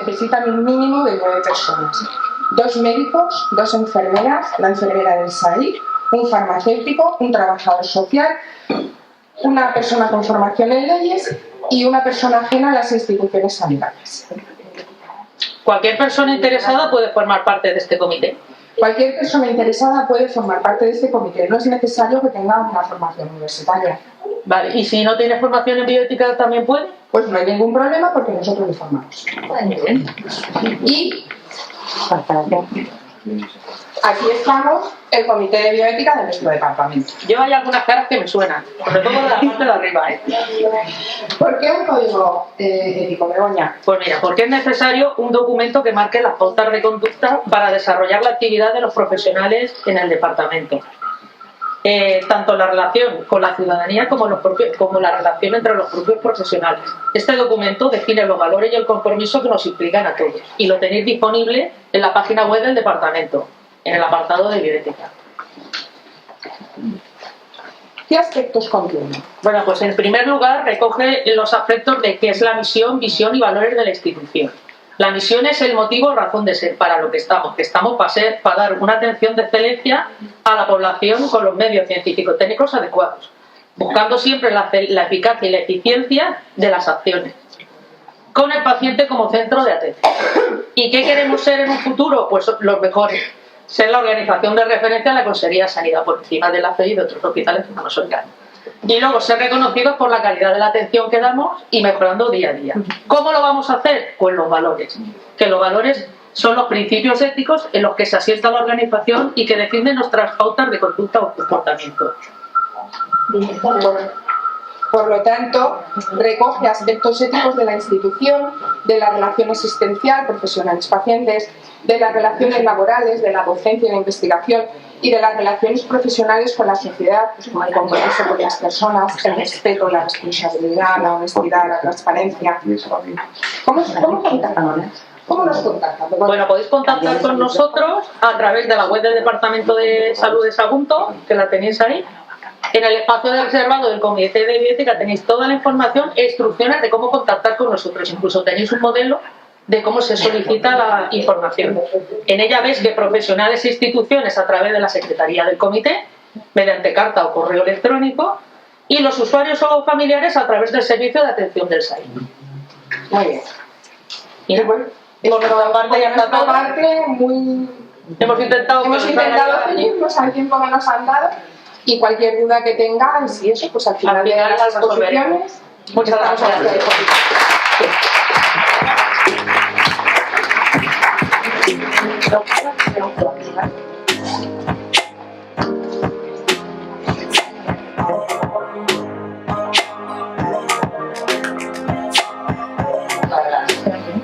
necesitan un mínimo de 9 personas. 2 médicos, 2 enfermeras, la enfermera del SAIC, un farmacéutico, un trabajador social, una persona con formación en leyes y una persona ajena a las instituciones sanitarias. Cualquier persona interesada puede formar parte de este comité. Cualquier persona interesada puede formar parte de este comité. No es necesario que tenga una formación universitaria. Vale, ¿y si no tiene formación en bioética también puede? Pues no hay ningún problema porque nosotros le formamos. Y aquí estamos, el comité de bioética de nuestro departamento. Yo hay algunas caras que me suenan, sobre todo de la parte de arriba. ¿Por qué un código ético, Begoña? Pues mira, porque es necesario un documento que marque las pautas de conducta para desarrollar la actividad de los profesionales en el departamento. Tanto la relación con la ciudadanía como la relación entre los propios profesionales. Este documento define los valores y el compromiso que nos implican a todos y lo tenéis disponible en la página web del departamento, en el apartado de bioética. ¿Qué aspectos contiene? Bueno, pues en primer lugar recoge los aspectos de qué es la misión, visión y valores de la institución. La misión es el motivo o razón de ser para lo que estamos para dar una atención de excelencia a la población con los medios científico-técnicos adecuados, buscando siempre la eficacia y la eficiencia de las acciones, con el paciente como centro de atención. ¿Y qué queremos ser en un futuro? Pues los mejores. Ser la organización de referencia en la Consejería de Sanidad por encima de la FEI y de otros hospitales que no nos oigan. Y luego ser reconocidos por la calidad de la atención que damos y mejorando día a día. ¿Cómo lo vamos a hacer? Pues los valores. Que los valores son los principios éticos en los que se asienta la organización y que definen nuestras pautas de conducta o comportamiento. Por lo tanto, recoge aspectos éticos de la institución, de la relación asistencial, profesionales-pacientes, de las relaciones laborales, de la docencia y la investigación y de las relaciones profesionales con la sociedad, pues como el compromiso con las personas, el respeto, la responsabilidad, la honestidad, la transparencia. ¿Cómo contactan? ¿Cómo nos contactan? Bueno, podéis contactar con nosotros a través de la web del Departamento de Salud de Sagunto, que la tenéis ahí. En el espacio reservado del Comité de Bioética tenéis toda la información e instrucciones de cómo contactar con nosotros. Incluso tenéis un modelo de cómo se solicita la información. En ella veis que profesionales e instituciones a través de la Secretaría del Comité, mediante carta o correo electrónico, y los usuarios o familiares a través del servicio de atención del SAIC. Muy bien. Y bueno, por nuestra parte ya está todo. Hemos intentado ceñirnos al tiempo que nos han dado y cualquier duda que tengáis y eso, pues al final de las exposiciones. Muchas gracias.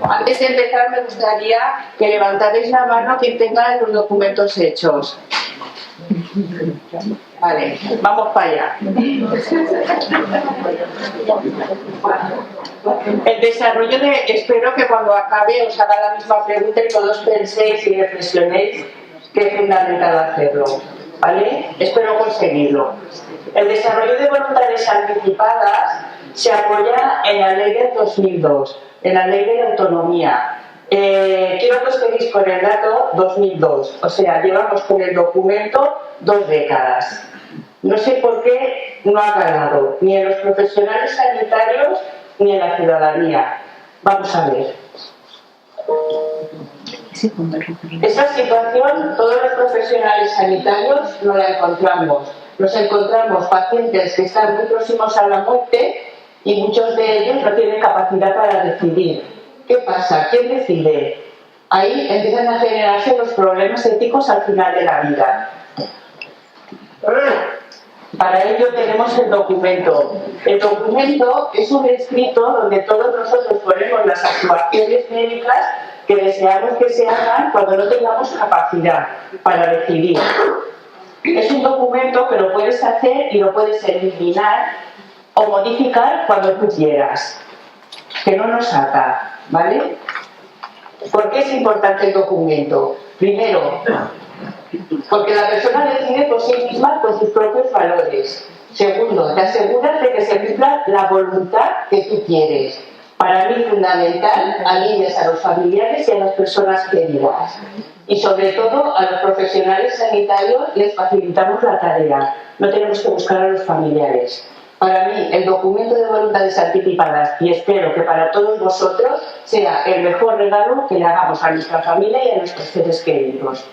Antes de empezar me gustaría que levantarais la mano quien tenga los documentos hechos. Vale, vamos para allá. El desarrollo espero que cuando acabe os haga la misma pregunta y todos penséis y reflexionéis que es fundamental hacerlo, ¿vale? Espero conseguirlo. El desarrollo de voluntades anticipadas se apoya en la ley del 2002, en la ley de autonomía. Quiero que os quedéis con el dato 2002, o sea, llevamos con el documento 2 décadas. No sé por qué no ha ganado, ni en los profesionales sanitarios ni en la ciudadanía. Vamos a ver. Esta situación, todos los profesionales sanitarios no la encontramos. Nos encontramos pacientes que están muy próximos a la muerte y muchos de ellos no tienen capacidad para decidir. ¿Qué pasa? ¿Quién decide? Ahí empiezan a generarse los problemas éticos al final de la vida. Para ello tenemos el documento. El documento es un escrito donde todos nosotros ponemos las actuaciones médicas que deseamos que se hagan cuando no tengamos capacidad para decidir. Es un documento que lo puedes hacer y lo puedes eliminar o modificar cuando tú quieras, que no nos ata, ¿vale? ¿Por qué es importante el documento? Primero, porque la persona decide por sí misma con sus propios valores. Segundo, te aseguras de que se cumpla la voluntad que tú quieres. Para mí fundamental, alineas a los familiares y a las personas queridas. Y sobre todo a los profesionales sanitarios les facilitamos la tarea. No tenemos que buscar a los familiares. Para mí, el documento de voluntades anticipadas, y espero que para todos vosotros, sea el mejor regalo que le hagamos a nuestra familia y a nuestros seres queridos.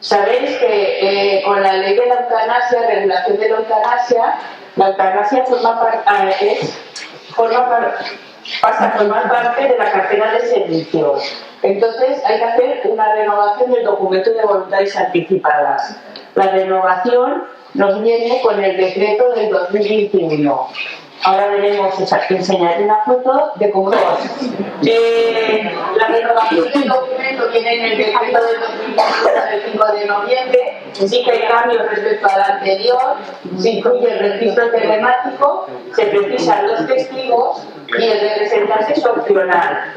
Sabéis que con la ley de la eutanasia, regulación de la eutanasia pasa a formar parte de la cartera de servicios. Entonces hay que hacer una renovación del documento de voluntades anticipadas. La renovación nos viene con el decreto del 2021. Ahora veremos, enseñaré una foto de cómo lo hace. La renovación del documento viene en el decreto del 2021 del 5 de noviembre. Sí que hay cambios respecto al anterior. Se incluye el registro telemático, se precisan los testigos y el representante es opcional.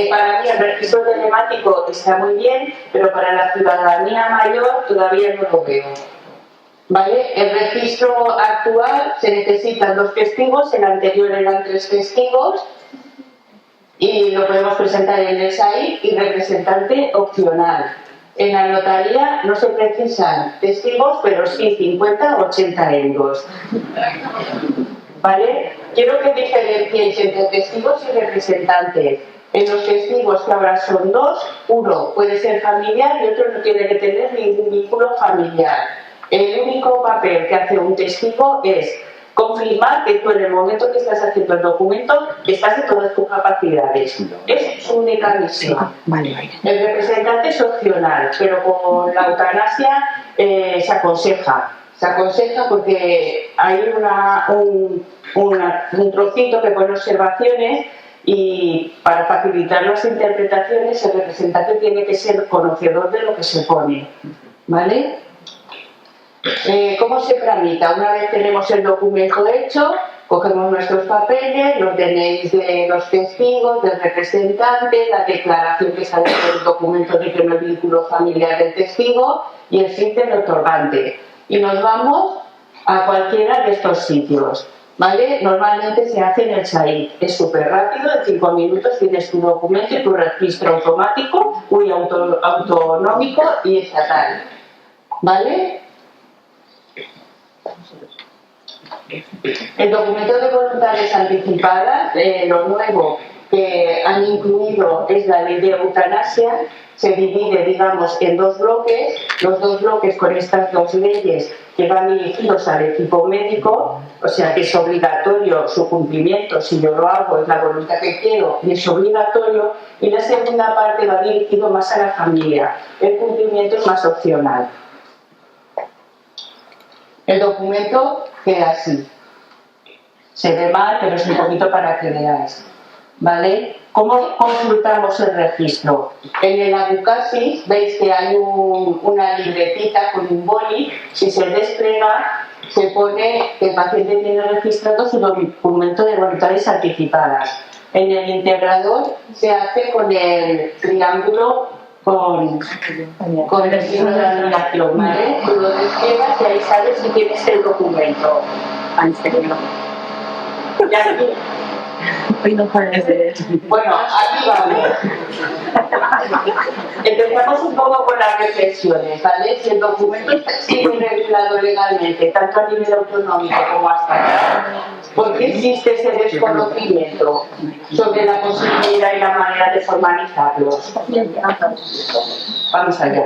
Para mí el registro telemático está muy bien, pero para la ciudadanía mayor todavía no lo veo. ¿Vale? El registro actual se necesitan 2 testigos, el anterior eran 3 testigos y lo podemos presentar en el SAIC y representante opcional. En la notaría no se precisan testigos, pero sí 50 o 80 euros. ¿Vale? Quiero que diferenciéis entre testigos y representantes. En los testigos, que ahora son 2, uno puede ser familiar y otro no tiene que tener ningún vínculo familiar. El único papel que hace un testigo es confirmar que tú en el momento que estás haciendo el documento estás en todas tus capacidades. Es su única misión. El representante es opcional, pero con la eutanasia se aconseja. Se aconseja porque hay un trocito que pone observaciones y para facilitar las interpretaciones el representante tiene que ser conocedor de lo que se pone. ¿Vale? ¿Cómo se tramita? Una vez tenemos el documento hecho, cogemos nuestros papeles, los DNIs de los testigos, del representante, la declaración que sale del documento de que no hay vínculo familiar del testigo y el SIC del otorgante. Y nos vamos a cualquiera de estos sitios. ¿Vale? Normalmente se hace en el SAIC. Es súper rápido, en 5 minutos tienes tu documento y tu registro automático, autonómico y estatal. ¿Vale? El documento de voluntades anticipadas, lo nuevo que han incluido es la ley de eutanasia. Se divide, digamos, en 2 bloques. Los 2 bloques con estas 2 leyes que van dirigidos al equipo médico, o sea que es obligatorio su cumplimiento. Si yo lo hago, es la voluntad que quiero y es obligatorio. Y la segunda parte va dirigido más a la familia. El cumplimiento es más opcional. El documento queda así. Se ve mal, pero es un poquito para que veáis. ¿Vale? ¿Cómo consultamos el registro? En el Abucasis veis que hay una libretita con un boli. Si se despliega, se pone que el paciente tiene registrado su documento de voluntades anticipadas. En el integrador se hace con el triángulo con el signo de admiración, ¿vale? Tú lo despliegas y ahí sabes si tienes el documento. Y aquí. Bueno, aquí vamos. Empezamos un poco con las reflexiones, ¿vale? Si el documento está siendo regulado legalmente, tanto a nivel autonómico como hasta acá, ¿por qué existe ese desconocimiento sobre la posibilidad y la manera de formalizarlos? Vamos allá.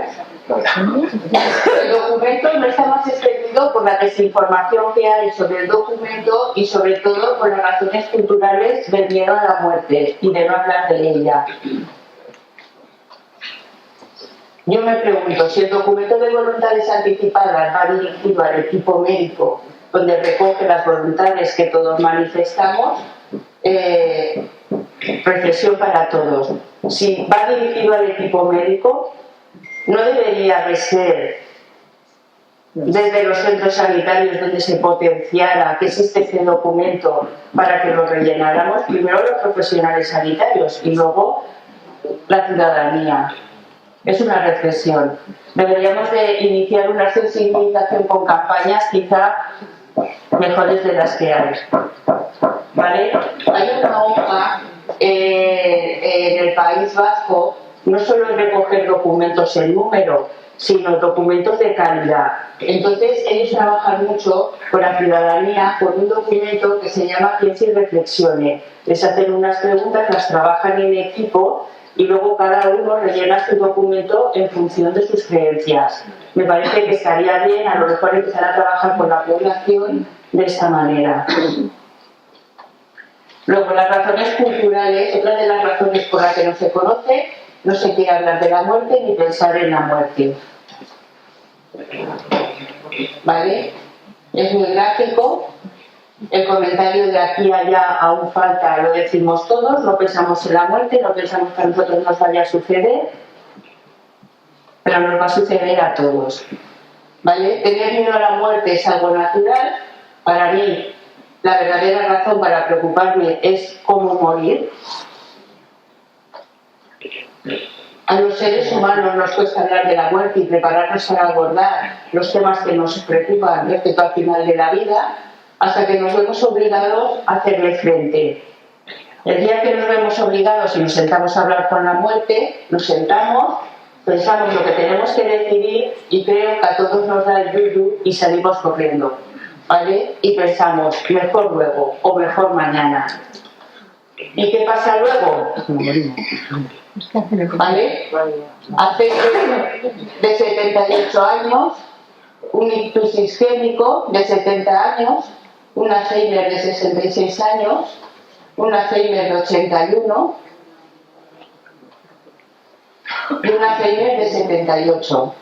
El documento no está más extendido por la desinformación que hay sobre el documento y sobre todo por las razones culturales del miedo a la muerte y de no hablar de ella. Yo me pregunto, si el documento de voluntades anticipadas va dirigido al equipo médico, donde recoge las voluntades que todos manifestamos, reflexión para todos. Si va dirigido al equipo médico, no debería de ser desde los centros sanitarios donde se potenciara que existe este documento para que lo rellenáramos, primero los profesionales sanitarios y luego la ciudadanía. Es una reflexión. Deberíamos de iniciar una sensibilización con campañas quizá mejores de las que hay. ¿vale? Hay una hoja en el País Vasco, no solo en recoger documentos en número, sino documentos de calidad. Entonces, ellos trabajan mucho con la ciudadanía con un documento que se llama Piense y Reflexione. Les hacen unas preguntas, las trabajan en equipo y luego cada uno rellena su documento en función de sus creencias. Me parece que estaría bien a lo mejor empezar a trabajar con la población de esta manera. Luego, las razones culturales, otra de las razones por las que no se conoce, no se quiere hablar de la muerte ni pensar en la muerte. ¿Vale? Es muy gráfico. El comentario de aquí a allá aún falta, lo decimos todos, no pensamos en la muerte, no pensamos que a nosotros nos vaya a suceder, pero nos va a suceder a todos. ¿Vale? Tener miedo a la muerte es algo natural. Para mí, la verdadera razón para preocuparme es cómo morir. A los seres humanos nos cuesta hablar de la muerte y prepararnos para abordar los temas que nos preocupan respecto al final de la vida, hasta que nos vemos obligados a hacerle frente. El día que nos vemos obligados y nos sentamos a hablar con la muerte, nos sentamos, pensamos lo que tenemos que decidir y creo que a todos nos da el yuyu y salimos corriendo, ¿vale? Y pensamos, mejor luego o mejor mañana. ¿Y qué pasa luego? ¿Vale? Hace de 78 años, un ictus isquémico de 70 años, un Alzheimer de 66 años, un Alzheimer de 81 y un Alzheimer de 78.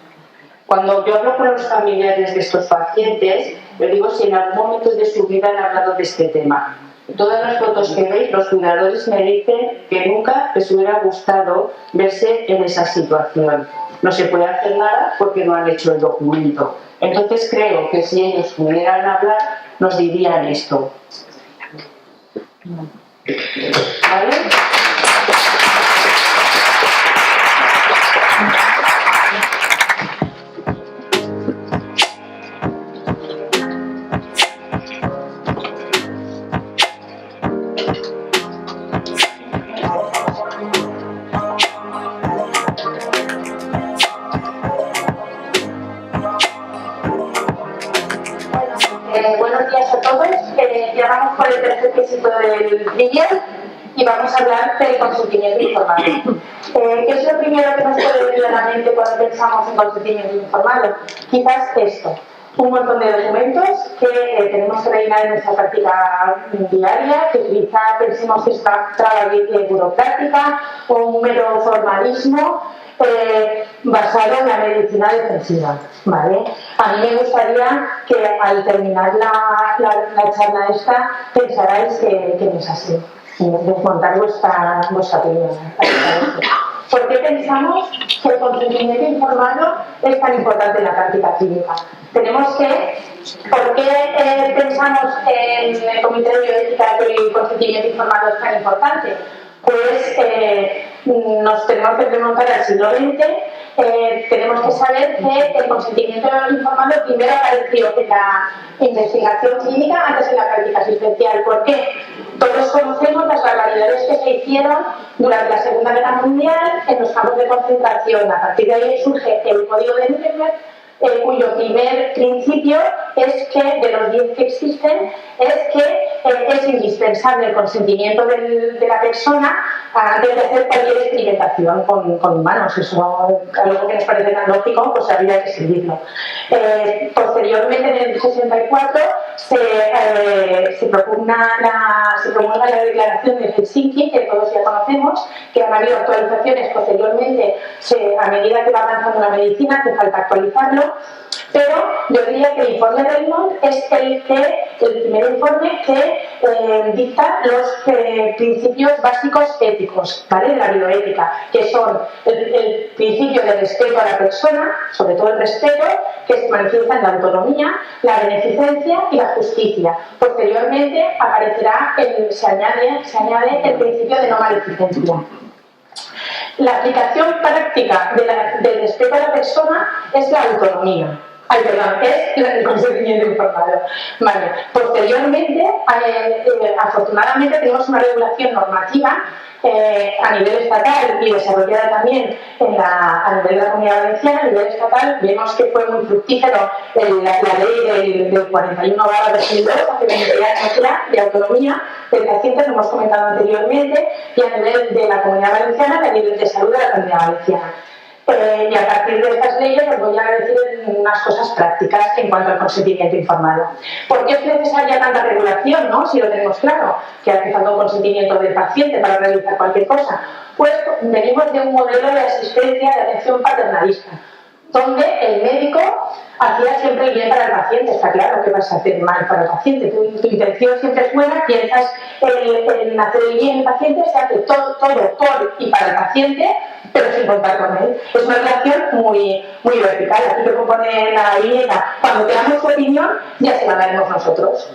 Cuando yo hablo con los familiares de estos pacientes, les digo si en algún momento de su vida han hablado de este tema. Todas las fotos que veis, los cuidadores me dicen que nunca les hubiera gustado verse en esa situación. No se puede hacer nada porque no han hecho el documento. Entonces creo que si ellos pudieran hablar, nos dirían esto. ¿Vale? Buenos días a todos. Ya vamos por el tercer quesito del trivia y vamos a hablar del consentimiento informado. ¿Qué es lo primero que nos puede venir a la mente cuando pensamos en consentimiento informado? Quizás esto. Un montón de documentos que tenemos que rellenar en nuestra práctica diaria, que quizá pensemos que es una traba burocrática o un mero formalismo basado en la medicina defensiva, ¿vale? A mí me gustaría que al terminar la charla esta pensarais que no es así, desmontar vuestra opinión. ¿Por qué pensamos que el consentimiento informado es tan importante en la práctica clínica? ¿Por qué pensamos en el Comité de Bioética que el consentimiento informado es tan importante? Pues nos tenemos que remontar al siglo XX. Tenemos que saber que el consentimiento informado primero apareció en la investigación clínica antes en la práctica asistencial. ¿Por qué? Todos conocemos las barbaridades que se hicieron durante la Segunda Guerra Mundial en los campos de concentración. A partir de ahí surge el Código de Nuremberg, cuyo primer principio es que, de los 10 que existen, es que es indispensable el consentimiento de la persona antes de hacer cualquier experimentación con humanos. Eso, algo que nos parece tan lógico, pues habría que seguirlo. Posteriormente, en el 64, se promulga la Declaración de Helsinki, que todos ya conocemos, que han habido actualizaciones posteriormente a medida que va avanzando la medicina, que falta actualizarlo. Pero yo diría que el informe de Raymond es el primer informe que dicta los principios básicos éticos, ¿vale? De la bioética, que son el principio de respeto a la persona, sobre todo el respeto, que se manifiesta en la autonomía, la beneficencia y la justicia. Posteriormente se añade el principio de no maleficencia. La aplicación práctica del respeto a la persona es la autonomía. Ay, perdón, es el consentimiento informado. Vale. Posteriormente, afortunadamente, tenemos una regulación normativa a nivel estatal y desarrollada también a nivel de la Comunidad Valenciana. A nivel estatal vemos que fue muy fructífero la ley del 41/2002, hace 20 años ya, de autonomía del paciente, lo hemos comentado anteriormente, y a nivel de la Comunidad Valenciana, a nivel de salud de la Comunidad Valenciana. Y a partir de estas leyes os voy a decir unas cosas prácticas en cuanto al consentimiento informado. ¿Por qué es necesaria tanta regulación, no? Si lo tenemos claro, que hace falta un consentimiento del paciente para realizar cualquier cosa. Pues venimos de un modelo de asistencia de atención paternalista, donde el médico hacía siempre el bien para el paciente. Está claro que vas a hacer mal para el paciente. Tu intención siempre es buena, piensas en hacer el bien al paciente, se hace todo por y para el paciente, pero sin contar con él. Es una relación muy vertical. Aquí te propone la viñeta. Cuando te damos su opinión, ya se la daremos nosotros.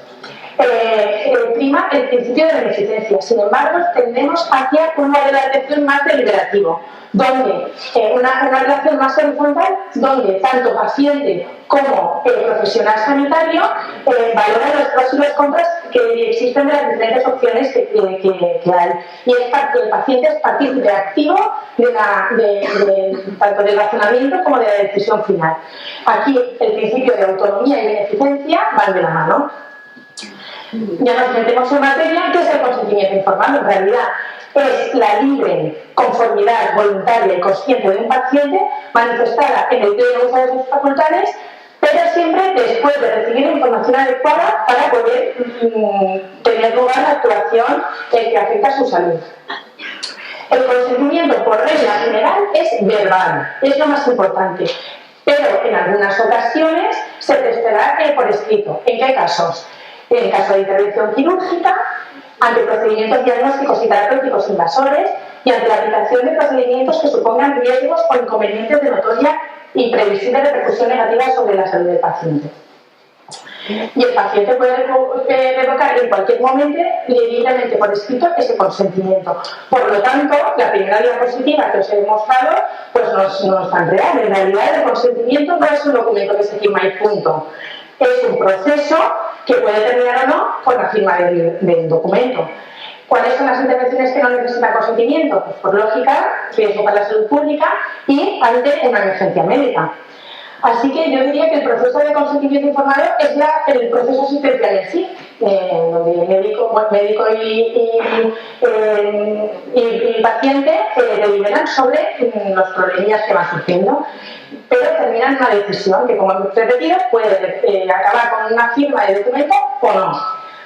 Prima el principio de beneficencia. Sin embargo, tendemos hacia un modelo de atención más deliberativo, donde una relación más horizontal, donde tanto paciente como profesional sanitario valoran los pros y los contras que existen de las diferentes opciones que hay. Y es que el paciente es partícipe activo tanto del razonamiento como de la decisión final. Aquí el principio de autonomía y beneficencia van de la mano. Ya nos metemos en materia, que es el consentimiento informado. En realidad es la libre conformidad voluntaria y consciente de un paciente manifestada en el pleno uso de sus facultades, pero siempre después de recibir información adecuada para poder tener lugar la actuación que afecta a su salud. El consentimiento, por regla general, es verbal, es lo más importante, pero en algunas ocasiones se prestará por escrito. ¿En qué casos? En caso de intervención quirúrgica, ante procedimientos diagnósticos y terapéuticos invasores y ante la aplicación de procedimientos que supongan riesgos o inconvenientes de notoria y previsible repercusión negativa sobre la salud del paciente. Y el paciente puede revocar en cualquier momento libremente por escrito ese consentimiento. Por lo tanto, la primera diapositiva que os he mostrado pues no es tan real. En realidad, el consentimiento no es un documento que se firma y punto. Es un proceso que puede terminar o no con la firma del documento. ¿Cuáles son las intervenciones que no necesitan consentimiento? Pues por lógica, riesgo para la salud pública y ante una emergencia médica. Así que yo diría que el proceso de consentimiento informado es el proceso asistencial en sí, donde el médico y paciente deliberan sobre los problemas que van surgiendo, pero terminan una decisión que, como hemos repetido, puede acabar con una firma de documento o no.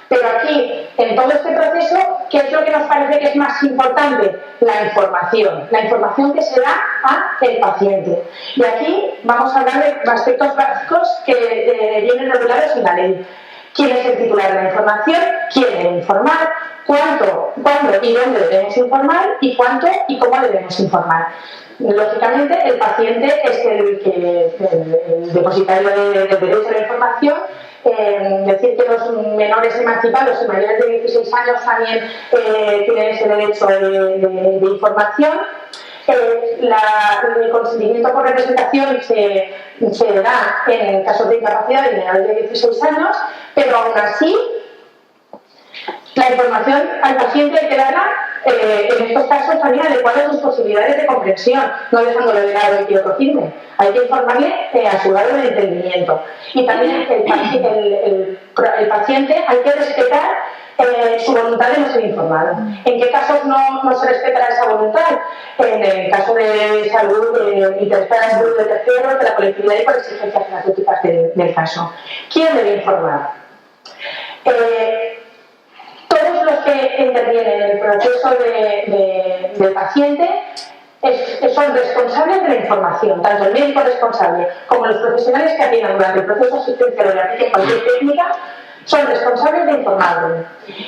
Pero aquí, en todo este proceso, ¿qué es lo que nos parece que es más importante? La información que se da al paciente. Y aquí vamos a hablar de aspectos básicos que vienen regulados en la ley. ¿Quién es el titular de la información? ¿Quién debe informar? ¿Cuándo y dónde debemos informar? ¿Y cuánto y cómo debemos informar? Lógicamente, el paciente es el depositario del derecho a la información. Decir que los menores emancipados y mayores de 16 años también tienen ese derecho de información. El consentimiento por representación se da en casos de incapacidad de menores de 16 años, pero aún así la información al paciente hay que darla en estos casos también adecuada a sus posibilidades de comprensión, no dejándolo de lado y que otro firme. Hay que informarle a su grado de entendimiento. Y también el paciente hay que respetar su voluntad de no ser informado. ¿En qué casos no se respetará esa voluntad? En el caso de salud, interesar en salud de terceros, de la colectividad y por exigencias terapéuticas del caso. ¿Quién debe informar? Todos los que intervienen en el proceso del paciente son responsables de la información, tanto el médico responsable como los profesionales que atiendan durante el proceso asistencial o le apliquen cualquier técnica, son responsables de informarlo.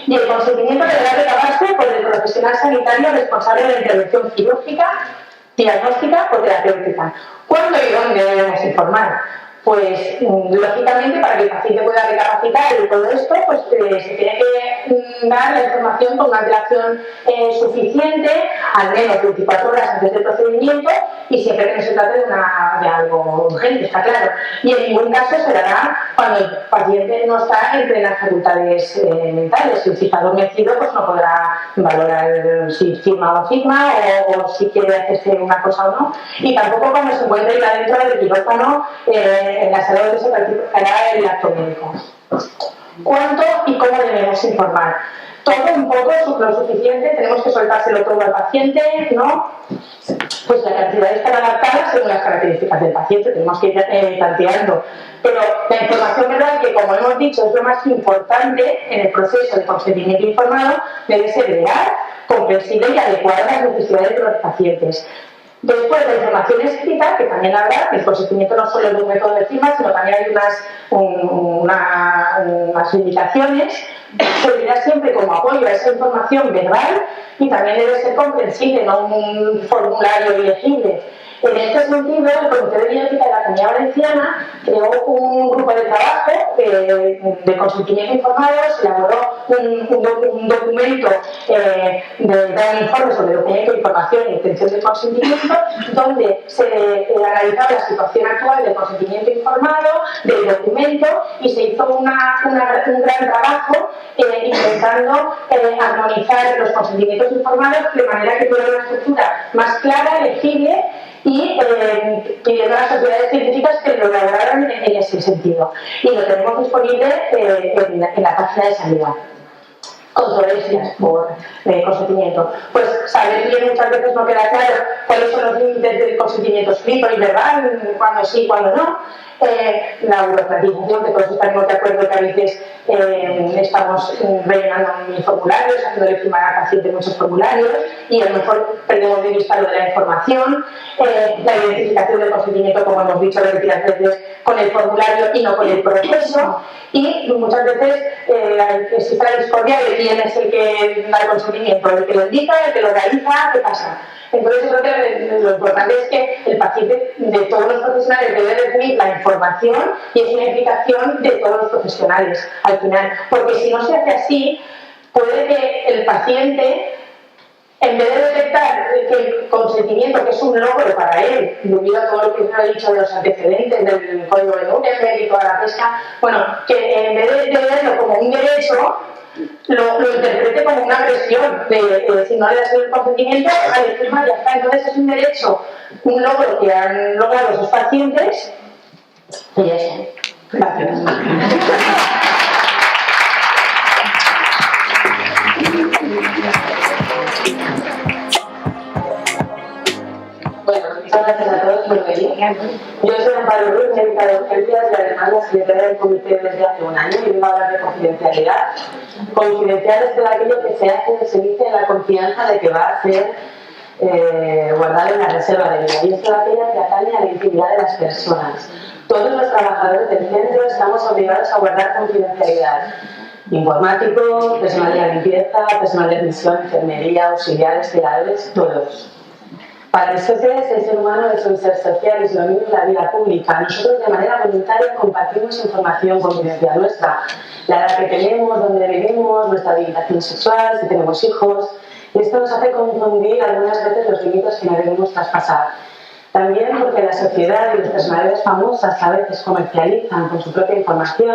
Y el consentimiento deberá recabarse por el profesional sanitario responsable de la intervención quirúrgica, diagnóstica o terapéutica. ¿Cuándo y dónde debemos informar? Pues, lógicamente, para que el paciente pueda recapacitar y todo esto, pues se tiene dar la información con una antelación suficiente, al menos 24 horas antes del procedimiento, y siempre que no se trate de algo urgente, está claro. Y en ningún caso se dará cuando el paciente no está en plenas facultades mentales. Si está adormecido, pues no podrá valorar si firma o no firma, o si quiere hacerse una cosa o no. Y tampoco cuando se encuentre ya dentro del quirófano, en la sala donde se practicará el acto médico. ¿Cuánto y cómo debemos informar? Todo un poco lo suficiente, tenemos que soltárselo todo al paciente, ¿no? Pues la cantidad está adaptada según las características del paciente, tenemos que ir tanteando. Pero la información verbal, que como hemos dicho es lo más importante en el proceso de consentimiento informado, debe ser real, comprensible y adecuada a las necesidades de los pacientes. Después, la información escrita, que también habrá, el consentimiento no solo es un método de firma, sino también hay unas limitaciones, servirá siempre como apoyo a esa información verbal y también debe ser comprensible, no un formulario ilegible. En este sentido, el Comité de Bioética de la Comunidad Valenciana creó un grupo de trabajo de consentimiento informado, se elaboró un documento de un informe sobre documento, información y obtención del consentimiento, donde se analizaba la situación actual del consentimiento informado, del documento, y se hizo un gran trabajo intentando armonizar los consentimientos informados de manera que tuviera una estructura más clara, legible, y pidiendo a las sociedades científicas que lo elaboraran en ese sentido. Y lo tenemos disponible en la página de Sanidad. Controversias por consentimiento. Pues saber bien muchas veces no queda claro cuáles son los límites del consentimiento escrito y verbal, cuándo sí, cuándo no. La burocratización, que todos estaremos de acuerdo que a veces estamos rellenando mil formularios, haciéndole firmar al paciente muchos formularios y a lo mejor perdemos de vista lo de la información, la identificación del consentimiento, como hemos dicho repetidas veces, con el formulario y no con el proceso, y muchas veces existe la discordia de quién es el que da el consentimiento, el que lo indica, el que lo realiza, ¿qué pasa? Entonces yo creo que lo importante es que el paciente de todos los profesionales debe recibir la información y es una implicación de todos los profesionales al final, porque si no se hace así, puede que el paciente, en vez de detectar que el consentimiento, que es un logro para él, debido a todo lo que se ha dicho de los antecedentes del código de Nuremberg y toda la pesca, bueno, que en vez de verlo como un derecho, lo interprete como una agresión, de si no le das el consentimiento, a la firma ya está. Entonces es un derecho, un logro que han logrado esos pacientes, y eso. Gracias. Bueno, muchas gracias a todos por venir. Yo soy Amparo Ruiz, médica de urgencias y además la secretaria del comité desde hace un año y vengo a hablar de confidencialidad. Confidencial es todo aquello que se dice en la confianza de que va a ser guardado en la reserva de vida, y es toda aquella que atañe a la intimidad de las personas. Todos los trabajadores del centro estamos obligados a guardar confidencialidad. Informáticos, personal de la limpieza, personal de admisión, enfermería, auxiliares, celadores, todos. Para Aristóteles, el ser humano es un ser social y es lo mismo en la vida pública. Nosotros de manera voluntaria compartimos información confidencial nuestra, la edad que tenemos, dónde vivimos, nuestra orientación sexual, si tenemos hijos. Y esto nos hace confundir algunas veces los límites que no debemos traspasar. También porque la sociedad y las personalidades famosas a veces comercializan con su propia información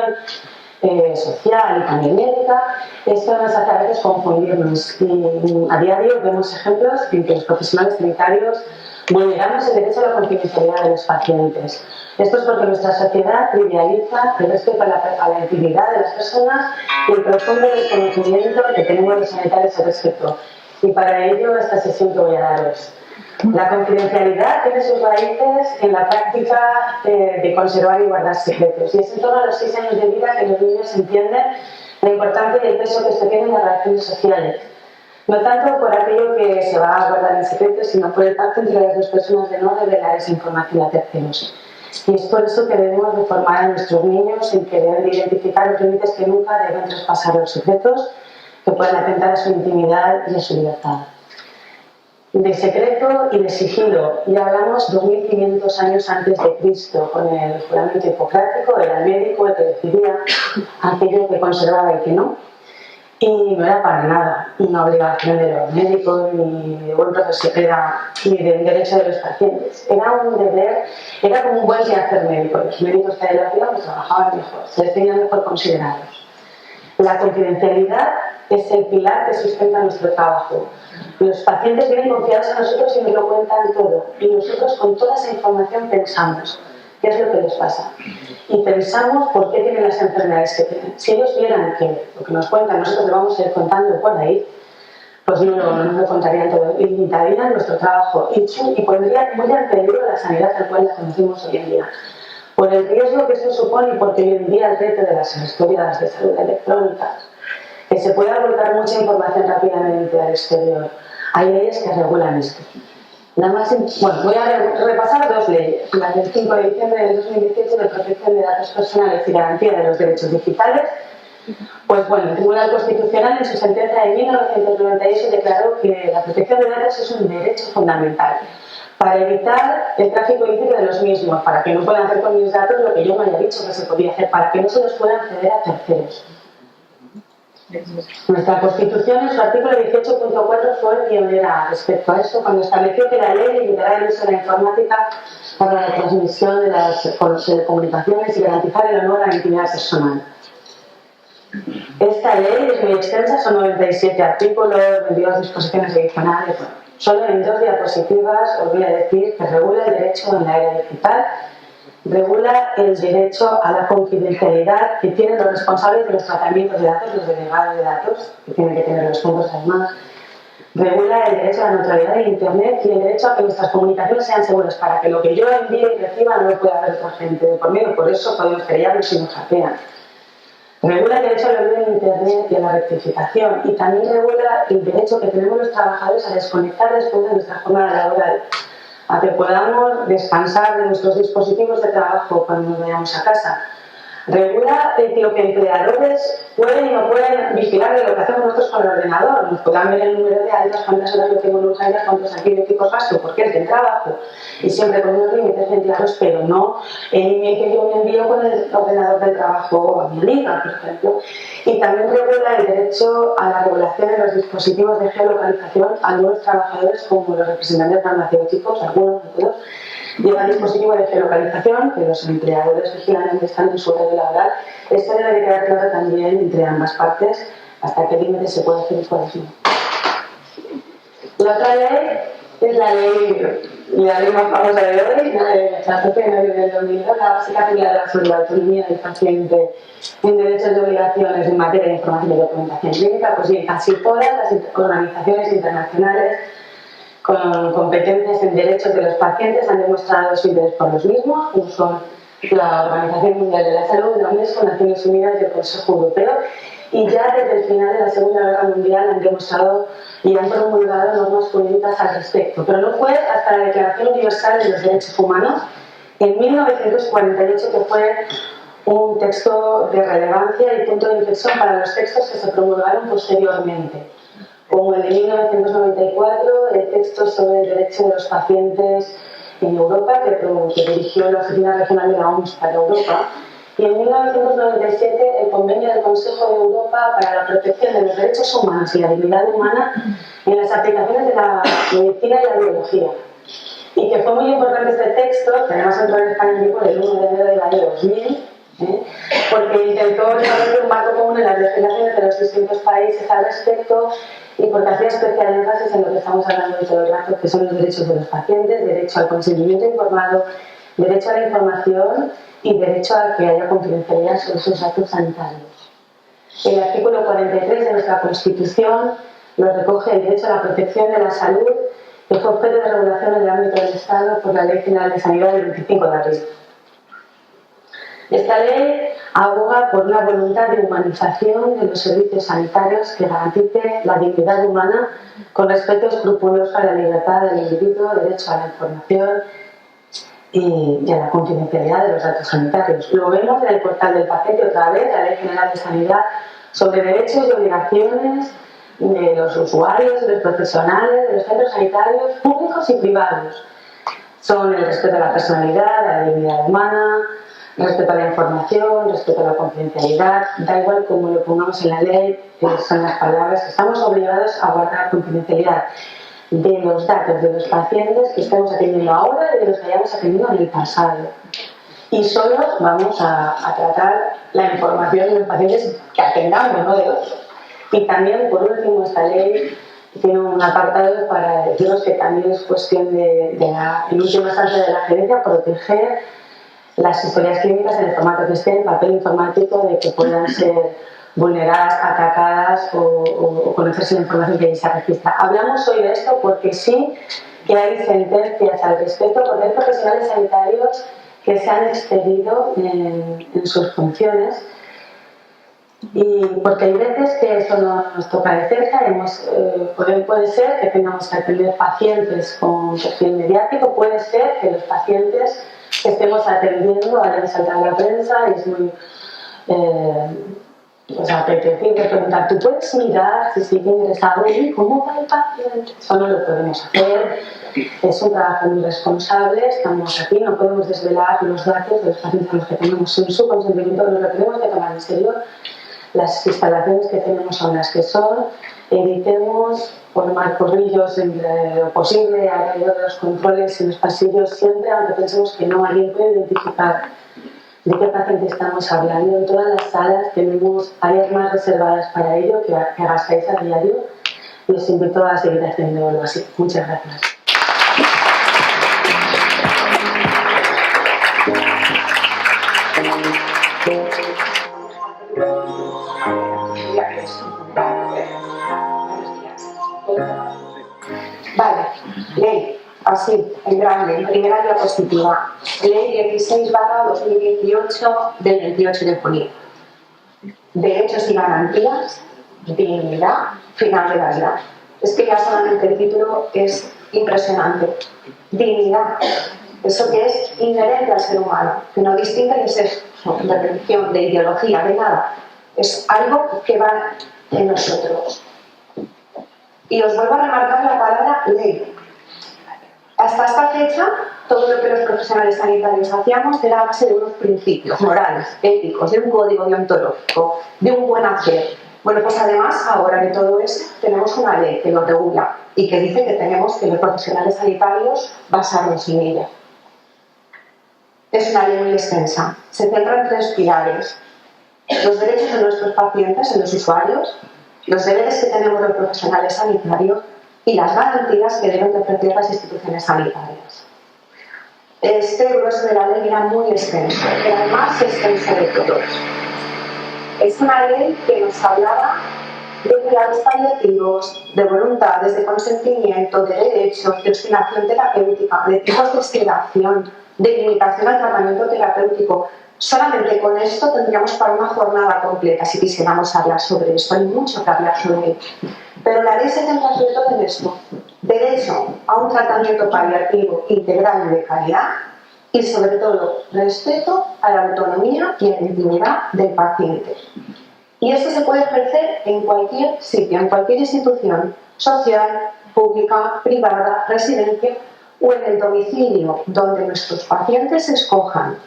social y también médica. Esto nos hace a veces confundirnos, y a diario vemos ejemplos en que los profesionales sanitarios vulneramos el derecho a la confidencialidad de los pacientes. Esto es porque nuestra sociedad trivializa el respeto a la intimidad de las personas y el profundo desconocimiento que tenemos los sanitarios al respecto. Y para ello esta sesión que voy a daros. La confidencialidad tiene sus raíces en la práctica de conservar y guardar secretos, y es en torno a los 6 años de vida que los niños entienden la importancia y el peso que esto tiene en las relaciones sociales. No tanto por aquello que se va a guardar en secreto, sino por el pacto entre las dos personas de no revelar esa información a terceros. Y es por eso que debemos de formar a nuestros niños en que deben de identificar los límites que nunca deben traspasar los secretos que pueden atentar a su intimidad y a su libertad. De secreto y de sigilo, ya hablamos 2500 años antes de Cristo, con el juramento hipocrático, era el médico el que decidía aquello que conservaba y que no. Y no era para nada una obligación de los médicos, ni de buen profesional, ni del derecho de los pacientes. Era un deber, era como un buen quehacer médico. Los médicos que de la vida pues, trabajaban mejor, se les tenía mejor considerados. La confidencialidad es el pilar que sustenta nuestro trabajo. Los pacientes vienen confiados a nosotros y nos lo cuentan todo. Y nosotros con toda esa información pensamos qué es lo que les pasa. Y pensamos por qué tienen las enfermedades que tienen. Si ellos vieran que lo que nos cuentan nosotros lo vamos a ir contando por ahí, pues no lo contarían todo. Y limitarían nuestro trabajo y pondrían muy en peligro la sanidad tal cual la conocemos hoy en día. Por el riesgo que esto supone y porque hoy en día el reto de las historias de salud electrónicas, que se pueda volcar mucha información rápidamente al exterior. Hay leyes que regulan esto. Voy a repasar dos leyes. La del 5 de diciembre de 2018 de protección de datos personales y garantía de los derechos digitales. Pues bueno, el Tribunal Constitucional en su sentencia de 1998 declaró que la protección de datos es un derecho fundamental para evitar el tráfico ilícito de los mismos, para que no puedan hacer con mis datos lo que yo me haya dicho que se podía hacer, para que no se los puedan ceder a terceros. Nuestra Constitución, en su artículo 18.4, fue pionera respecto a esto cuando estableció que la ley limitará el uso de la informática para la transmisión de las comunicaciones y garantizar el honor a la intimidad personal. Esta ley es muy extensa, son 97 artículos, 22 disposiciones adicionales. Bueno, solo en 2 diapositivas os voy a decir que regula el derecho en la era digital. Regula el derecho a la confidencialidad que tienen los responsables de los tratamientos de datos, los delegados de datos, que tienen que tener los fondos además. Regula el derecho a la neutralidad de Internet y el derecho a que nuestras comunicaciones sean seguras, para que lo que yo envíe y reciba no lo pueda ver otra gente de por medio, por eso podemos querellarnos si nos hackean. Regula el derecho al olvido en Internet y a la rectificación, y también regula el derecho que tenemos los trabajadores a desconectar después de nuestra jornada laboral, a que podamos descansar de nuestros dispositivos de trabajo cuando nos vayamos a casa. Regula lo que empleadores pueden y no pueden vigilar de lo que hacemos nosotros con el ordenador. Nos podrán ver el número de altas, cuántas horas lo tengo en urgencias, cuántos antibióticos gasto, porque es del trabajo. Y siempre con unos límites bien claros, pero no el email que yo me envío con el ordenador del trabajo a mi amiga, por ejemplo. Y también regula el derecho a la regulación de los dispositivos de geolocalización a algunos trabajadores, como los representantes farmacéuticos, algunos, no todos, llevan dispositivos de geolocalización que los empleadores vigilan donde están en su horario laboral. Esto debe de quedar claro también entre ambas partes, hasta qué límite se puede hacer y cuáles no. La otra ley es la ley más famosa de hoy, la de la del 2002, la básica reguladora sobre la autonomía del paciente en derechos y obligaciones en materia de información y documentación clínica. Pues bien, casi todas las organizaciones internacionales con competencias en derechos de los pacientes han demostrado su interés por los mismos, como son la Organización Mundial de la Salud, la UNESCO, Naciones Unidas y el Consejo Europeo, y ya desde el final de la Segunda Guerra Mundial han demostrado y han promulgado normas jurídicas al respecto. Pero no fue hasta la Declaración Universal de los Derechos Humanos, en 1948, que fue un texto de relevancia y punto de inflexión para los textos que se promulgaron posteriormente, como el de 1994, el texto sobre el derecho de los pacientes en Europa, que dirigió la Oficina Regional de la OMS para Europa, y en 1997 el Convenio del Consejo de Europa para la protección de los derechos humanos y la dignidad humana en las aplicaciones de la medicina y la biología. Y que fue muy importante este texto, que además entró en España en vigor el 1 de enero del año 2000, porque intentó establecer un marco común en las legislaciones de los distintos países al respecto, y porque hacía especial énfasis en lo que estamos hablando de todo el rato, que son los derechos de los pacientes, derecho al consentimiento informado, derecho a la información y derecho a que haya confidencialidad sobre sus datos sanitarios. El artículo 43 de nuestra Constitución nos recoge el derecho a la protección de la salud, que fue objeto de regulación en el ámbito del Estado por la Ley General de Sanidad del 25 de abril. Esta ley aboga por una voluntad de humanización de los servicios sanitarios que garantice la dignidad humana con respeto escrupuloso a la libertad del individuo, derecho a la información y a la confidencialidad de los datos sanitarios. Lo vemos en el portal del paciente otra vez, la Ley General de Sanidad, sobre derechos y obligaciones de los usuarios, de los profesionales, de los centros sanitarios públicos y privados. Son el respeto a la personalidad, a la dignidad humana, Respeto a la información, respeto a la confidencialidad, da igual cómo lo pongamos en la ley, son las palabras, estamos obligados a guardar confidencialidad de los datos de los pacientes que estamos atendiendo ahora y de los que hayamos atendido en el pasado. Y solo vamos a tratar la información de los pacientes que atendamos, no de otros. Y también, por último, esta ley tiene un apartado para deciros que también es cuestión en última instancia de la gerencia, proteger las historias clínicas en el formato que esté, en papel informático, de que puedan ser vulneradas, atacadas o conocerse la información que ahí se registra. Hablamos hoy de esto porque sí que hay sentencias al respecto, porque hay profesionales sanitarios que se han excedido en sus funciones y porque hay veces que eso nos toca de cerca, puede ser que tengamos que atender pacientes con perfil mediático, puede ser que los pacientes que estemos atendiendo hayan saltado a la prensa y es muy apetecible preguntar, ¿tú puedes mirar si sigue ingresado y cómo va el paciente? Eso no lo podemos hacer, es un trabajo muy responsable, estamos aquí, no podemos desvelar los datos de los pacientes a los que tenemos sin su consentimiento, nos lo tenemos que tomar en serio. Las instalaciones que tenemos son las que son, evitemos formar corrillos entre lo posible alrededor de los controles en los pasillos siempre, aunque pensemos que no, alguien puede identificar de qué paciente estamos hablando. En todas las salas tenemos áreas más reservadas para ello que hagáis a diario y os invito a seguir haciéndolo así. Muchas gracias. Vale, ley, así, en grande, en primera diapositiva. Ley 16/2018 del 28 de junio. Derechos y garantías, dignidad, final de la vida. Es que ya solamente el título es impresionante. Dignidad, eso que es inherente al ser humano, que no distingue de sexo, de religión, de ideología, de nada. Es algo que va en nosotros. Y os vuelvo a remarcar la palabra ley. Hasta esta fecha, todo lo que los profesionales sanitarios hacíamos era a base de unos principios morales, éticos, de un código deontológico, de un buen hacer. Bueno, pues además, ahora de todo eso, tenemos una ley que lo regula y que dice que tenemos que los profesionales sanitarios basarnos en ella. Es una ley muy extensa. Se centra en 3 pilares. Los derechos de nuestros pacientes, de los usuarios, los deberes que tenemos los profesionales sanitarios y las garantías que deben de ofrecer las instituciones sanitarias. Este grueso de la ley era muy extenso, era el más extenso de todos. Es una ley que nos hablaba de cuidados paliativos, de voluntades, de consentimiento, de derechos, de obstinación terapéutica, de tipos de sedación, de limitación al tratamiento terapéutico. Solamente con esto tendríamos para una jornada completa si quisiéramos hablar sobre esto. Hay mucho que hablar sobre ello. Pero la ley se centra sobre todo en esto. Derecho a un tratamiento paliativo integral y de calidad y sobre todo respeto a la autonomía y a la intimidad del paciente. Y esto se puede ejercer en cualquier sitio, en cualquier institución social, pública, privada, residencia o en el domicilio donde nuestros pacientes escojan.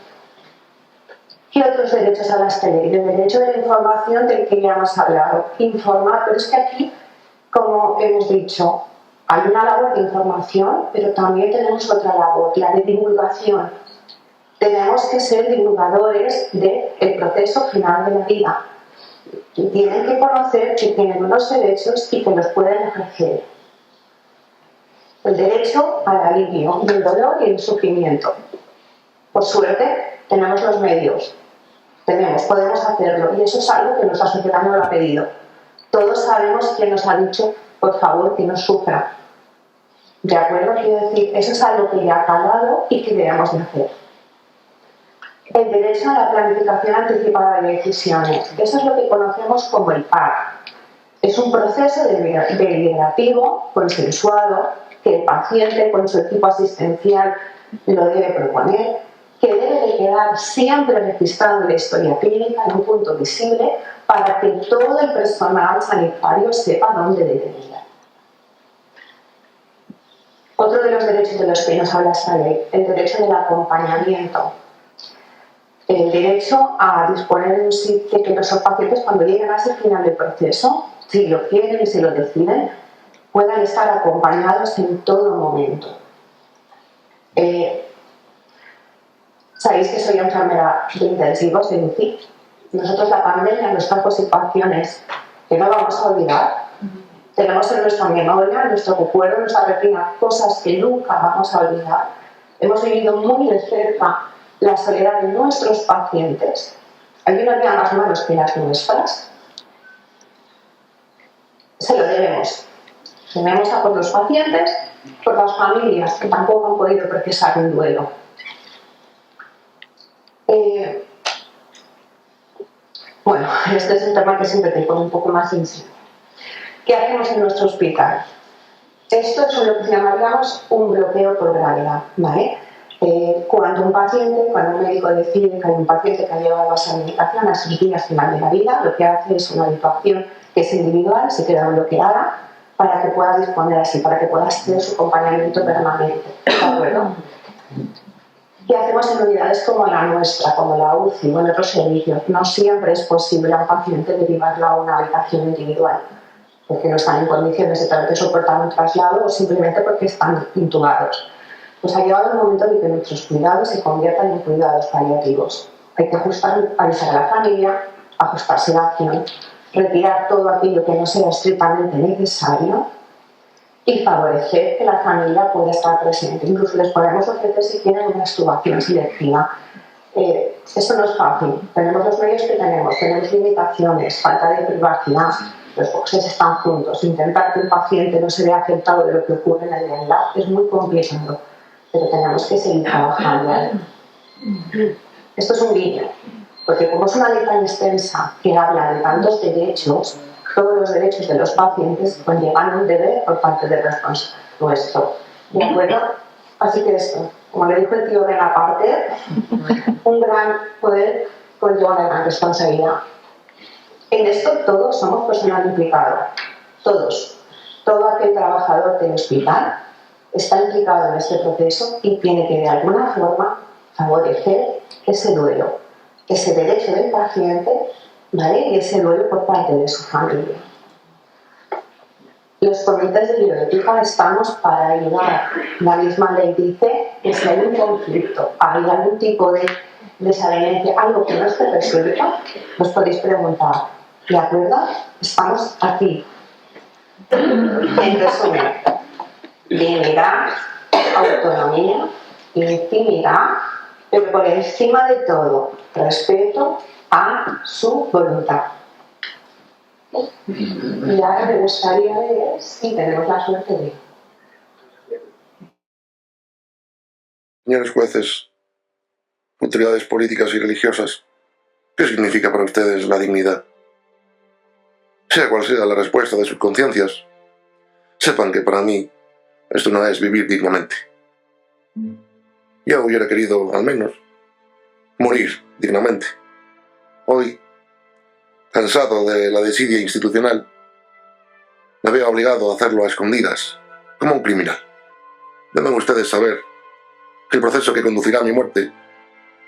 ¿Qué otros derechos habla esta ley? El derecho de la información del que ya hemos hablado. Informar, pero es que aquí, como hemos dicho, hay una labor de información, pero también tenemos otra labor, la de divulgación. Tenemos que ser divulgadores del proceso final de la vida. Y tienen que conocer que tienen unos derechos y que los pueden ejercer. El derecho al alivio del dolor y el sufrimiento. Por suerte, tenemos los medios. Podemos hacerlo. Y eso es algo que nuestra sociedad no lo ha pedido. Todos sabemos quién nos ha dicho, por favor, que no sufra. ¿De acuerdo? Quiero decir, eso es algo que ya ha calado y que debemos de hacer. El derecho a la planificación anticipada de decisiones. Eso es lo que conocemos como el PAR. Es un proceso deliberativo, consensuado, que el paciente con su equipo asistencial lo debe proponer, que debe de quedar siempre registrado en la historia clínica en un punto visible para que todo el personal sanitario sepa dónde debe ir. Otro de los derechos de los que nos habla esta ley, el derecho del acompañamiento. el derecho a disponer de un sitio, de que nuestros pacientes, cuando lleguen a ese final del proceso, si lo quieren y si lo deciden, puedan estar acompañados en todo momento. Sabéis que soy enfermera de intensivos de UCI. Nosotros la pandemia nos trajo situaciones que no vamos a olvidar. Tenemos en nuestra memoria, en nuestro recuerdo, en nuestra retina, cosas que nunca vamos a olvidar. Hemos vivido muy de cerca la soledad de nuestros pacientes. ¿Hay una vida más manos que las nuestras? Se lo debemos. Debemos a por los pacientes, por las familias que tampoco han podido procesar un duelo. Bueno, este es un tema que siempre te pone un poco más sensible. ¿Qué hacemos en nuestro hospital? Esto es lo que llamaríamos un bloqueo por gravedad, ¿vale? Cuando un médico decide que hay un paciente que ha llevado a esa medicación a sus días final de la vida, lo que hace es una habituación que es individual, se queda bloqueada para que pueda disponer así, para que pueda tener su acompañamiento permanente. ¿De acuerdo? ¿Qué hacemos en unidades como la nuestra, como la UCI o en otros servicios? No siempre es posible a un paciente derivarlo a una habitación individual, porque no están en condiciones de tal vez soportar un traslado o simplemente porque están intubados. Pues ha llegado el momento de que nuestros cuidados se conviertan en cuidados paliativos. Hay que avisar a la familia, ajustarse la acción, retirar todo aquello que no sea estrictamente necesario y favorecer que la familia pueda estar presente. Incluso les podemos ofrecer, si quieren, una extubación selectiva. Eso no es fácil. Tenemos los medios que tenemos limitaciones, falta de privacidad, los boxes están juntos. Intentar que un paciente no se vea afectado de lo que ocurre en el realidad es muy complicado, pero tenemos que seguir trabajando. Esto es un guiño, porque como es una ley tan extensa que habla de tantos derechos, todos los derechos de los pacientes conllevan un deber por parte del responsable nuestro. ¿De acuerdo? Así que esto, como le dijo el tío Ben aparte, un gran poder conlleva una gran responsabilidad. En esto todos somos personal implicado, todos. Todo aquel trabajador del hospital está implicado en este proceso y tiene que de alguna forma favorecer ese duelo, ese derecho del paciente, ¿vale? Y ese duelo por parte de su familia. Los comités de bioética estamos para ayudar. La misma ley dice que si hay un conflicto, hay algún tipo de desavenencia, algo que no esté resuelto, nos podéis preguntar. ¿De acuerdo? Estamos aquí. En resumen, dignidad, autonomía, intimidad, pero por encima de todo, respeto a su voluntad. Y ahora me gustaría ver si tenemos la suerte de... Señores jueces, autoridades políticas y religiosas, ¿qué significa para ustedes la dignidad? Sea cual sea la respuesta de sus conciencias, sepan que para mí esto no es vivir dignamente. Yo hubiera querido, al menos, morir dignamente. Hoy, cansado de la desidia institucional, me veo obligado a hacerlo a escondidas, como un criminal. Deben ustedes saber que el proceso que conducirá a mi muerte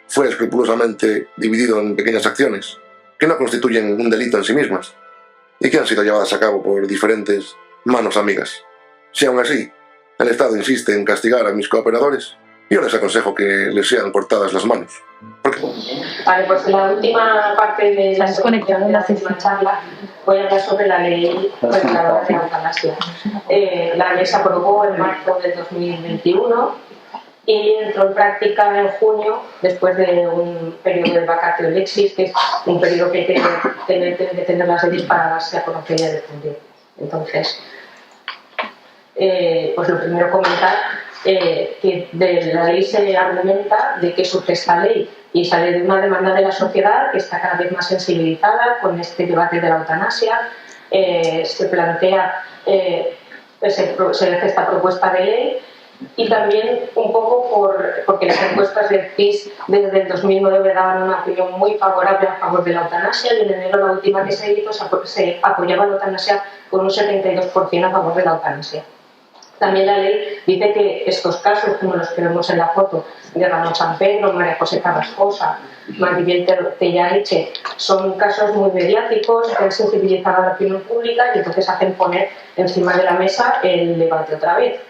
fue escrupulosamente dividido en pequeñas acciones que no constituyen un delito en sí mismas y que han sido llevadas a cabo por diferentes manos amigas. Si aún así el Estado insiste en castigar a mis cooperadores, yo les aconsejo que les sean cortadas las manos. Vale, pues la última parte de la última charla voy a hablar sobre la ley reguladora de la eutanasia. La ley se aprobó en marzo de 2021 y entró en práctica en junio, después de un periodo de vacatio legis, que es un periodo que hay que tener las leyes para darse a conocer y a defender. Entonces, pues lo primero comentar que de la ley se argumenta de que surge esta ley y sale de una demanda de la sociedad que está cada vez más sensibilizada con este debate de la eutanasia. Se plantea, se hace esta propuesta de ley y también un poco porque las encuestas del CIS desde el 2009 daban una opinión muy favorable a favor de la eutanasia y en enero la última que se hizo se apoyaba la eutanasia con un 72% a favor de la eutanasia. También la ley dice que estos casos, como los que vemos en la foto de Ramón Sampedro, María José Carrascosa, Maribel Tellaeche, son casos muy mediáticos que han sensibilizado a la opinión pública y entonces hacen poner encima de la mesa el debate otra vez.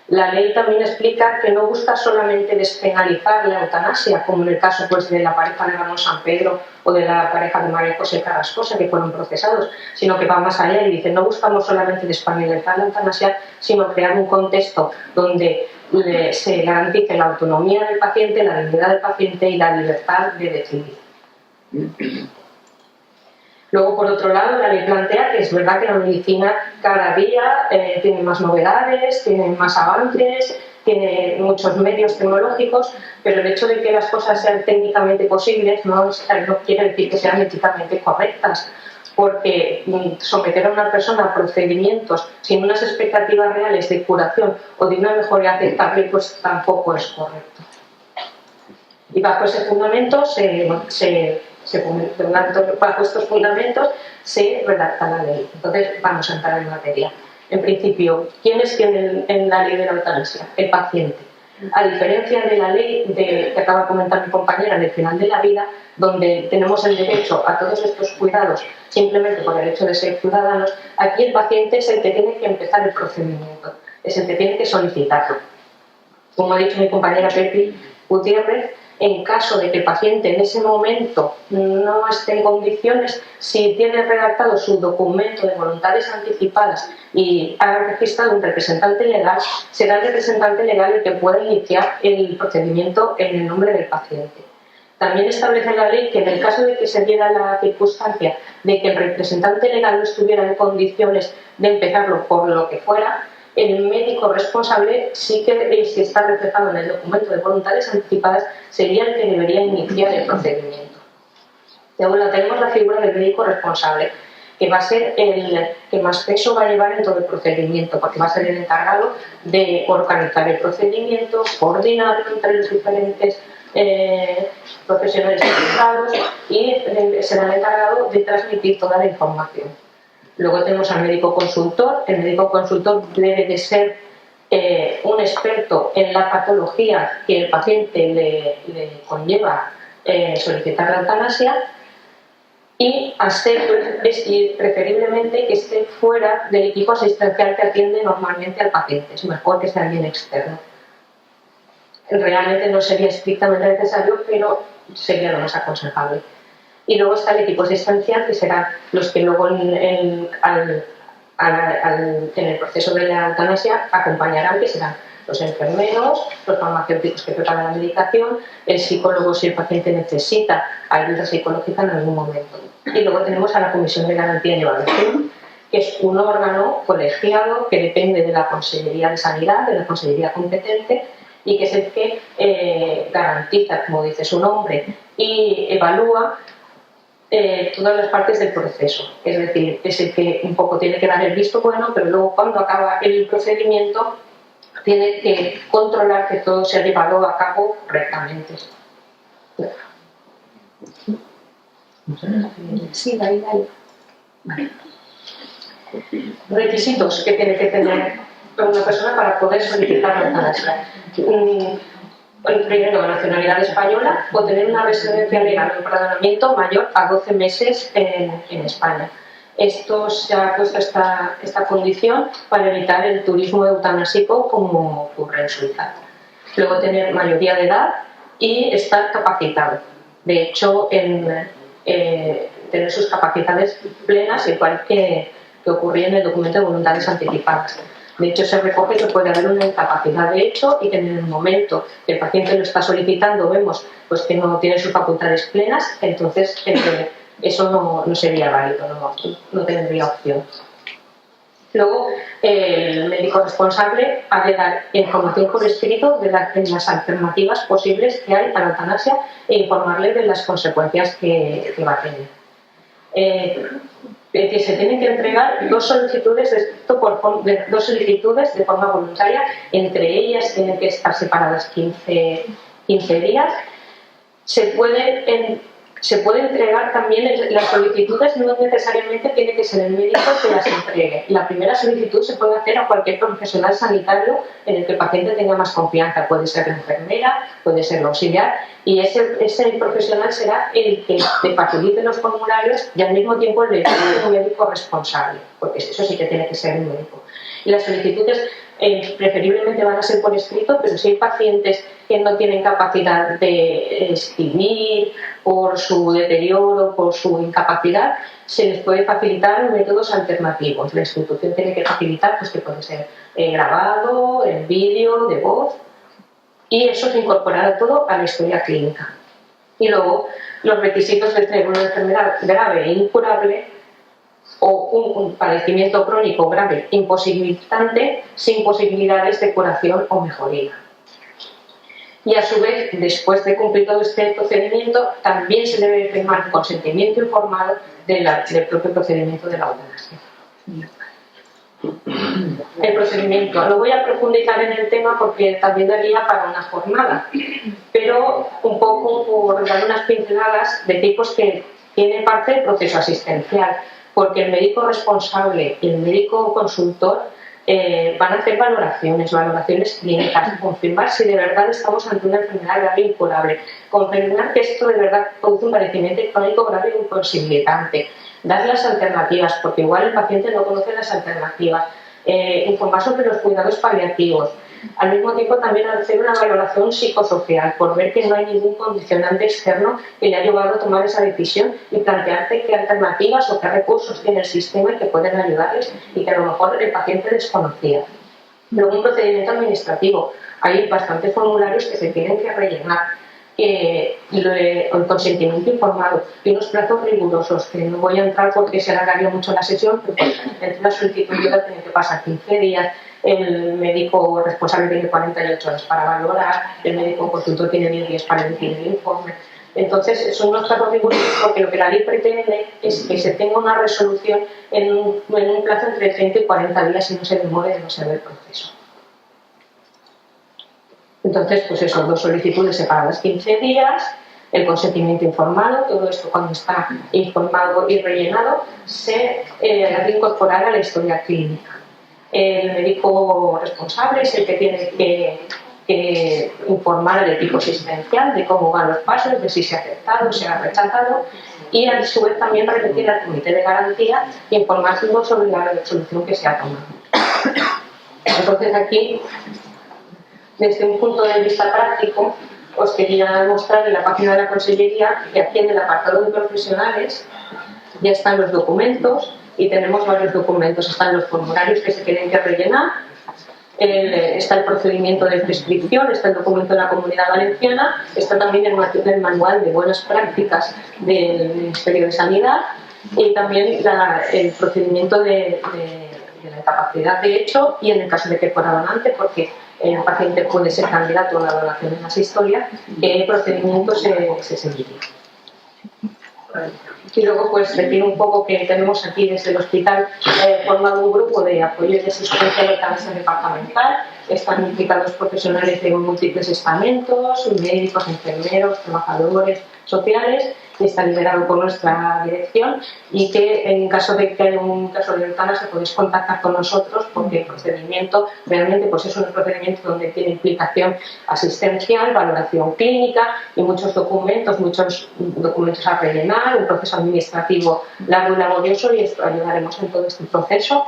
La ley también explica que no busca solamente despenalizar la eutanasia, como en el caso pues, de la pareja de Ramón Sampedro o de la pareja de María José Carrascosa, que fueron procesados, sino que va más allá y dice no buscamos solamente despenalizar la eutanasia, sino crear un contexto donde se garantice la autonomía del paciente, la dignidad del paciente y la libertad de decidir. Luego, por otro lado, la ley plantea que es verdad que la medicina cada día tiene más novedades, tiene más avances, tiene muchos medios tecnológicos, pero el hecho de que las cosas sean técnicamente posibles no quiere decir que sean éticamente correctas, porque someter a una persona a procedimientos sin unas expectativas reales de curación o de una mejoría aceptable, pues tampoco es correcto. Y bajo ese fundamento bajo estos fundamentos se redacta la ley. Entonces vamos a entrar en materia. En principio, ¿quiénes tienen en la ley de la eutanasia? El paciente. A diferencia de la ley que acaba de comentar mi compañera en el final de la vida, donde tenemos el derecho a todos estos cuidados simplemente por el hecho de ser ciudadanos, aquí el paciente es el que tiene que empezar el procedimiento, es el que tiene que solicitarlo. Como ha dicho mi compañera Pepi Gutiérrez, en caso de que el paciente en ese momento no esté en condiciones, si tiene redactado su documento de voluntades anticipadas y ha registrado un representante legal, será el representante legal el que pueda iniciar el procedimiento en el nombre del paciente. También establece la ley que en el caso de que se diera la circunstancia de que el representante legal no estuviera en condiciones de empezarlo por lo que fuera, el médico responsable sí que, si está reflejado en el documento de voluntades anticipadas, sería el que debería iniciar el procedimiento. Luego tenemos la figura del médico responsable, que va a ser el que más peso va a llevar en todo el procedimiento, porque va a ser el encargado de organizar el procedimiento, coordinarlo entre los diferentes profesionales implicados y será el encargado de transmitir toda la información. Luego tenemos al médico consultor. El médico consultor debe de ser un experto en la patología que el paciente le conlleva solicitar la eutanasia y preferiblemente que esté fuera del equipo asistencial que atiende normalmente al paciente. Es mejor que sea alguien externo. Realmente no sería estrictamente necesario, pero sería lo más aconsejable. Y luego está el equipo asistencial, que serán los que luego en el proceso de la eutanasia acompañarán, que serán los enfermeros, los farmacéuticos que preparan la medicación, el psicólogo si el paciente necesita ayuda psicológica en algún momento. Y luego tenemos a la Comisión de Garantía y Evaluación, que es un órgano colegiado que depende de la Consellería de Sanidad, de la Consellería competente, y que es el que garantiza, como dice su nombre, y evalúa todas las partes del proceso. Es decir, es el que un poco tiene que dar el visto bueno, pero luego cuando acaba el procedimiento tiene que controlar que todo se ha llevado a cabo correctamente. Sí, ahí. Vale. Requisitos que tiene que tener una persona para poder solicitar la eutanasia. Primero, nacionalidad española o tener una residencia legal o empadronamiento mayor a 12 meses en España. Esto se ha puesto esta condición para evitar el turismo eutanásico como ocurre en Suiza. Luego, tener mayoría de edad y estar capacitado. De hecho, tener sus capacidades plenas, igual que ocurría en el documento de voluntades anticipadas. De hecho, se recoge que puede haber una incapacidad de hecho y que en el momento que el paciente lo está solicitando vemos pues, que no tiene sus facultades plenas, entonces eso no sería válido, no tendría opción. Luego, el médico responsable ha de dar información por escrito de las alternativas posibles que hay para la eutanasia e informarle de las consecuencias que va a tener. Que se tienen que entregar dos solicitudes de forma voluntaria, entre ellas tienen que estar separadas 15 días. Se pueden Se puede entregar también, las solicitudes no necesariamente tiene que ser el médico que las entregue. La primera solicitud se puede hacer a cualquier profesional sanitario en el que el paciente tenga más confianza. Puede ser la enfermera, puede ser el auxiliar, y ese profesional será el que te facilite los formularios y al mismo tiempo el médico responsable, porque eso sí que tiene que ser el médico. Y las solicitudes preferiblemente van a ser por escrito, pero si hay pacientes que no tienen capacidad de escribir por su deterioro, por su incapacidad, se les puede facilitar métodos alternativos. La institución tiene que facilitar, pues que puede ser grabado, en vídeo, de voz, y eso se incorporará todo a la historia clínica. Y luego, los requisitos de tener una enfermedad grave e incurable o un padecimiento crónico grave imposibilitante sin posibilidades de curación o mejoría. Y a su vez, después de cumplir todo este procedimiento, también se debe firmar consentimiento informado del propio procedimiento de la eutanasia. El procedimiento, lo voy a profundizar en el tema porque también daría para una jornada, pero un poco por dar unas pinceladas de tipos que tienen parte del proceso asistencial, porque el médico responsable y el médico consultor van a hacer valoraciones clínicas, confirmar si de verdad estamos ante una enfermedad grave e incurable, confirmar que esto de verdad produce un padecimiento crónico grave e imposibilitante, dar las alternativas, porque igual el paciente no conoce las alternativas, informar sobre los cuidados paliativos. Al mismo tiempo también hacer una valoración psicosocial por ver que no hay ningún condicionante externo que le ha llevado a tomar esa decisión y plantearte qué alternativas o qué recursos tiene el sistema y que pueden ayudarles y que a lo mejor el paciente desconocía. Luego un procedimiento administrativo. Hay bastantes formularios que se tienen que rellenar. El consentimiento informado y unos plazos rigurosos que no voy a entrar porque se alargaría mucho la sesión, pero entre una solicitud y otra tiene que pasar 15 días. El médico responsable tiene 48 horas para valorar, el médico consultor tiene 10 días para emitir el informe. Entonces, son unos plazos rigurosos porque lo que la ley pretende es que se tenga una resolución en un plazo entre 30 y 40 días y no se demore demasiado el proceso. Pues esos dos solicitudes separadas 15 días, el consentimiento informado, todo esto cuando está informado y rellenado, se ha de incorporar a la historia clínica. El médico responsable es el que tiene que informar al equipo asistencial de cómo van los pasos, de si se ha aceptado, si se ha rechazado, y a su vez también remitir al comité de garantía e informar sobre la resolución que se ha tomado. Entonces aquí, desde un punto de vista práctico, os quería mostrar en la página de la Consellería que aquí en el apartado de profesionales ya están los documentos y tenemos varios documentos. Están los formularios que se tienen que rellenar, está el procedimiento de prescripción, está el documento de la Comunidad Valenciana, está también el manual de buenas prácticas del Ministerio de Sanidad y también el procedimiento de la incapacidad de hecho y en el caso de que fuera donante, porque el paciente puede ser candidato a una donación en esa historia, ¿qué procedimiento se seguiría? Y luego pues decir un poco que tenemos aquí desde el hospital formado un grupo de apoyo y de asistencia de eutanasia departamental. Están implicados profesionales de múltiples estamentos, médicos, enfermeros, trabajadores sociales, y está liderado por nuestra dirección y que en caso de que haya un caso de eutanasia podéis contactar con nosotros porque el procedimiento realmente pues es un procedimiento donde tiene implicación asistencial, valoración clínica y muchos documentos a rellenar, un proceso administrativo largo y laborioso, y esto ayudaremos en todo este proceso.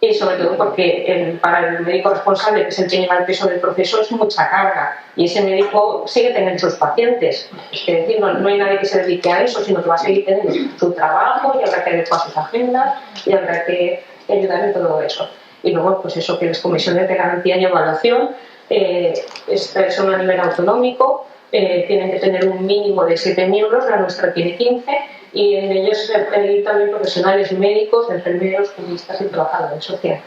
Y sobre todo porque para el médico responsable, que es el que lleva el peso del proceso, es mucha carga y ese médico sigue teniendo sus pacientes. Es decir, no hay nadie que se dedique a eso, sino que va a seguir teniendo su trabajo y habrá que adecuar sus agendas y habrá que ayudar en todo eso. Y luego, pues eso, que las comisiones de garantía y evaluación son a nivel autonómico, tienen que tener un mínimo de 7 miembros, la nuestra tiene 15, y en ellos hay también profesionales médicos, enfermeros, juristas y trabajadores sociales.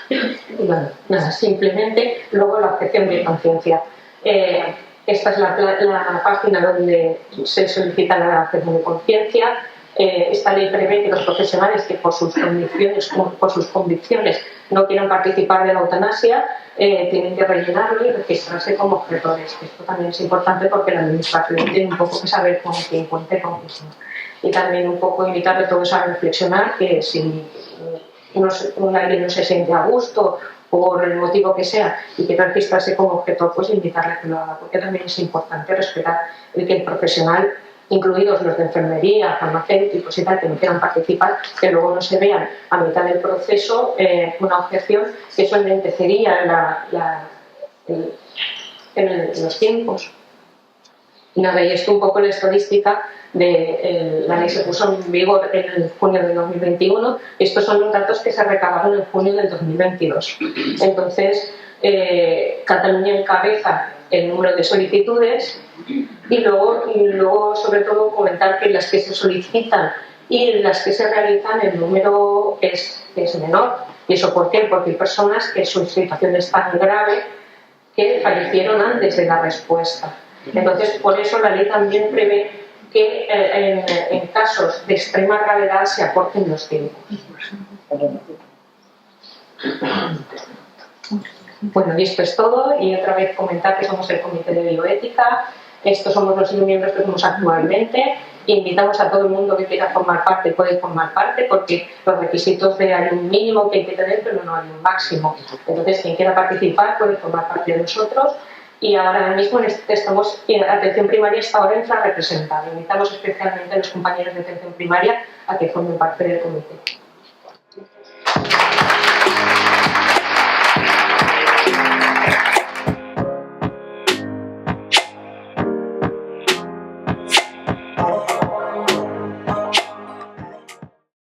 Y bueno, nada, simplemente luego la objeción de conciencia. Esta es la página donde se solicita la objeción de conciencia. Esta ley prevé que los profesionales que por sus convicciones no quieran participar de la eutanasia tienen que rellenarlo y registrarse como objetores. Esto también es importante porque la administración tiene un poco que saber con quién cuente con quién. Y también un poco invitarle a todos a reflexionar que si alguien no se siente a gusto por el motivo que sea y quiere registrarse como objetor, pues invitarle a que lo haga, porque también es importante respetar el que el profesional, incluidos los de enfermería, farmacéuticos y tal, que no quieran participar, que luego no se vean a mitad del proceso una objeción que eso enlentecería los tiempos. Y nada, y esto un poco la estadística de la ley se puso en vigor en junio de 2021. Estos son los datos que se recabaron en junio del 2022. Entonces, Cataluña encabeza el número de solicitudes y luego sobre todo comentar que las que se solicitan y las que se realizan el número es menor. ¿Y eso por qué? Porque hay personas que su situación es tan grave que fallecieron antes de la respuesta. Entonces, por eso la ley también prevé que en casos de extrema gravedad se acorten los tiempos. Bueno, y esto es todo. Y otra vez comentar que somos el Comité de Bioética. Estos somos los miembros que somos actualmente. Invitamos a todo el mundo que quiera formar parte, puede formar parte, porque los requisitos de hay un mínimo que hay que tener, pero no hay un máximo. Entonces, quien quiera participar puede formar parte de nosotros. Y ahora mismo estamos, atención primaria está ahora infrarrepresentada. Invitamos especialmente a los compañeros de atención primaria a que formen parte del comité.